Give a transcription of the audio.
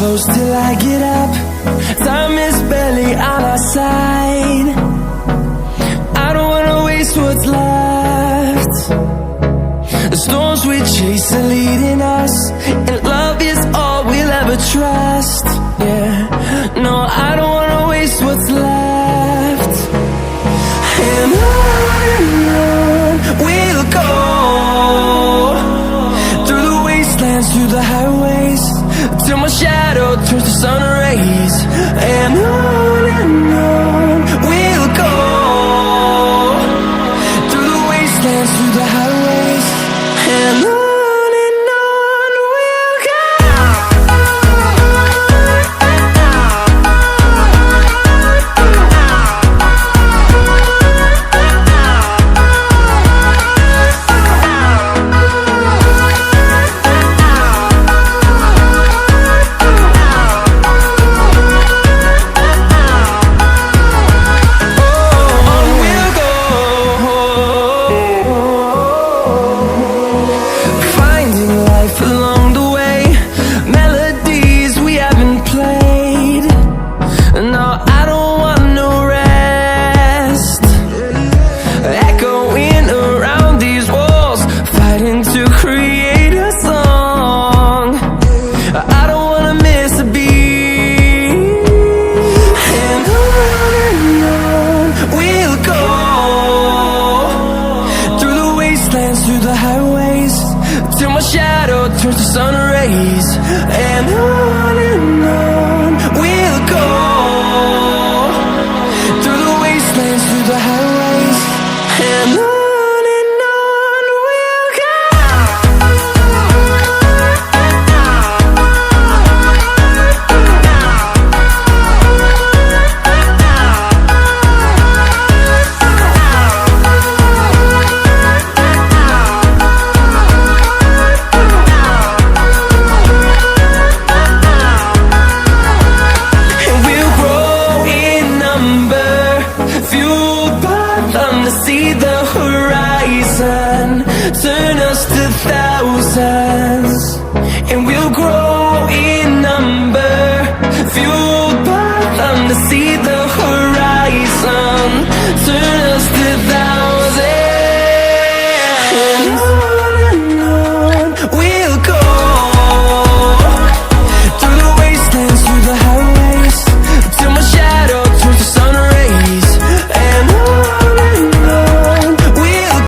close till I get up. Time is barely on our side. I don't wanna waste what's left. The storms we chase are leading us, and love is all we'll ever trust. Yeah, no, I don't wanna waste what's left. And on we'll go, through the wastelands, through the highways, till my shadow turns to sun rays. And on we'll go, through the wastelands, through the highways, and on we'll go. Through the highways, till my shadow turns to sun rays. And on we'll go, through the wastelands, through the highways, and on we'll go. See the horizon, turn us to thousands, and we'll grow in number, fueled by them to see the